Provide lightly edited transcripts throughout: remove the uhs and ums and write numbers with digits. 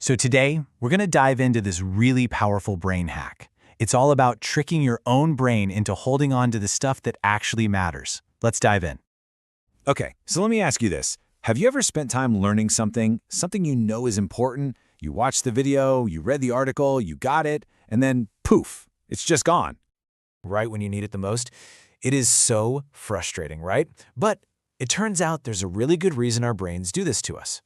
So today, we're going to dive into this really powerful brain hack. It's all about tricking your own brain into holding on to the stuff that actually matters. Let's dive in. Okay, so let me ask you this. Have you ever spent time learning something you know is important? You watched the video, you read the article, you got it, and then poof, it's just gone. Right when you need it the most? It is so frustrating, right? But it turns out there's a really good reason our brains do this to us.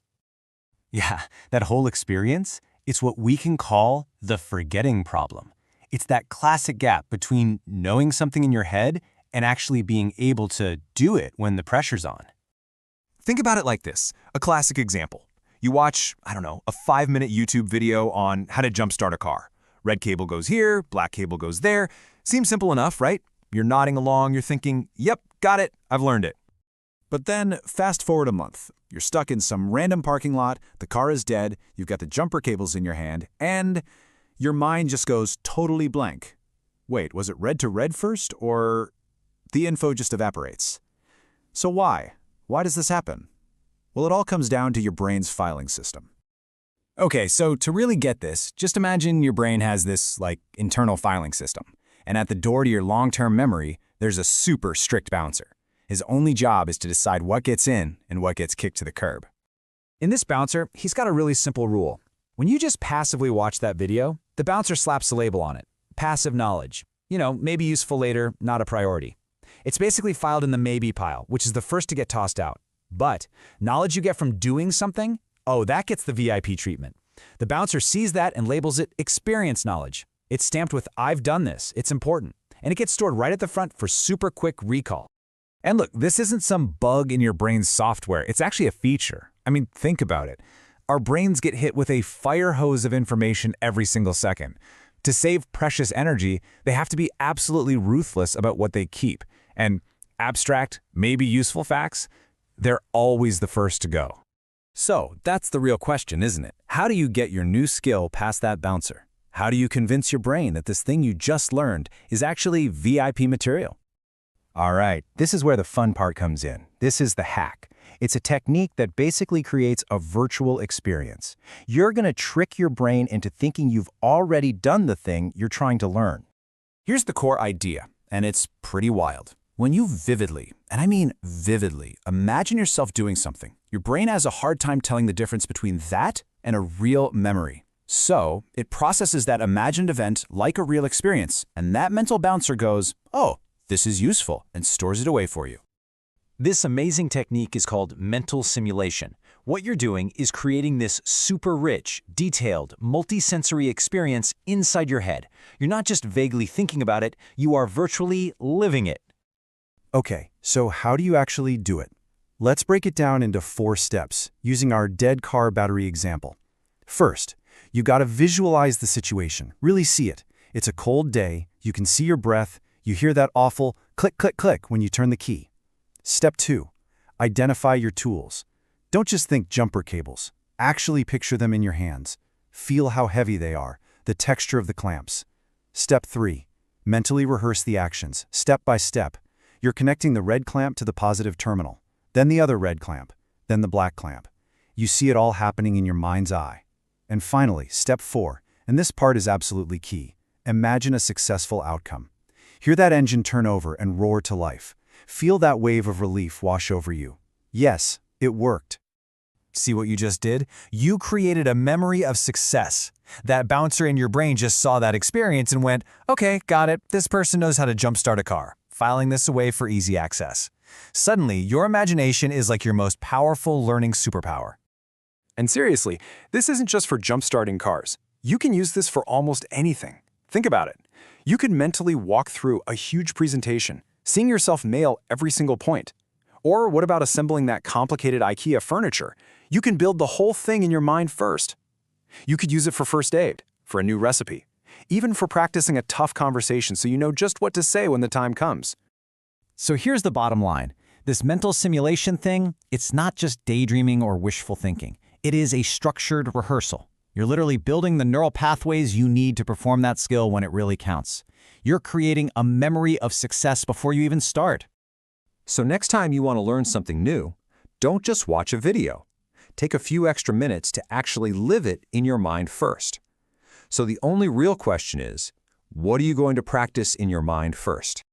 Yeah, that whole experience, it's what we can call the forgetting problem. It's that classic gap between knowing something in your head and actually being able to do it when the pressure's on. Think about it like this, a classic example. You watch, a 5-minute YouTube video on how to jumpstart a car. Red cable goes here, black cable goes there. Seems simple enough, right? You're nodding along, you're thinking, yep, got it, I've learned it. But then, fast forward a month. You're stuck in some random parking lot, the car is dead, you've got the jumper cables in your hand, and your mind just goes totally blank. Wait, was it red to red first, or the info just evaporates? So why? Why does this happen? Well, it all comes down to your brain's filing system. Okay, so to really get this, just imagine your brain has this, internal filing system. And at the door to your long-term memory, there's a super strict bouncer. His only job is to decide what gets in and what gets kicked to the curb. In this bouncer, he's got a really simple rule. When you just passively watch that video, the bouncer slaps a label on it. Passive knowledge. Maybe useful later, not a priority. It's basically filed in the maybe pile, which is the first to get tossed out. But knowledge you get from doing something, that gets the VIP treatment. The bouncer sees that and labels it experience knowledge. It's stamped with I've done this, it's important. And it gets stored right at the front for super quick recall. And look, this isn't some bug in your brain's software. It's actually a feature. Think about it. Our brains get hit with a fire hose of information every single second. To save precious energy, they have to be absolutely ruthless about what they keep. And abstract, maybe useful facts, they're always the first to go. So that's the real question, isn't it? How do you get your new skill past that bouncer? How do you convince your brain that this thing you just learned is actually VIP material? All right, this is where the fun part comes in. This is the hack. It's a technique that basically creates a virtual experience. You're going to trick your brain into thinking you've already done the thing you're trying to learn. Here's the core idea, and it's pretty wild. When you vividly, and I mean vividly, imagine yourself doing something, your brain has a hard time telling the difference between that and a real memory. So it processes that imagined event like a real experience, and that mental bouncer goes, oh, this is useful, and stores it away for you. This amazing technique is called mental simulation. What you're doing is creating this super rich, detailed, multisensory experience inside your head. You're not just vaguely thinking about it, you are virtually living it. Okay, so how do you actually do it? Let's break it down into 4 steps, using our dead car battery example. First, you gotta visualize the situation, really see it. It's a cold day, you can see your breath, you hear that awful click, click, click when you turn the key. Step 2, identify your tools. Don't just think jumper cables. Actually picture them in your hands. Feel how heavy they are, the texture of the clamps. Step 3, mentally rehearse the actions, step by step. You're connecting the red clamp to the positive terminal, then the other red clamp, then the black clamp. You see it all happening in your mind's eye. And finally, step 4, and this part is absolutely key. Imagine a successful outcome. Hear that engine turn over and roar to life. Feel that wave of relief wash over you. Yes, it worked. See what you just did? You created a memory of success. That bouncer in your brain just saw that experience and went, okay, got it, this person knows how to jumpstart a car, filing this away for easy access. Suddenly, your imagination is like your most powerful learning superpower. And seriously, this isn't just for jumpstarting cars. You can use this for almost anything. Think about it. You could mentally walk through a huge presentation, seeing yourself nail every single point. Or what about assembling that complicated IKEA furniture? You can build the whole thing in your mind first. You could use it for first aid, for a new recipe, even for practicing a tough conversation so you know just what to say when the time comes. So here's the bottom line. This mental simulation thing, it's not just daydreaming or wishful thinking. It is a structured rehearsal. You're literally building the neural pathways you need to perform that skill when it really counts. You're creating a memory of success before you even start. So next time you want to learn something new, don't just watch a video. take a few extra minutes to actually live it in your mind first. So the only real question is, what are you going to practice in your mind first?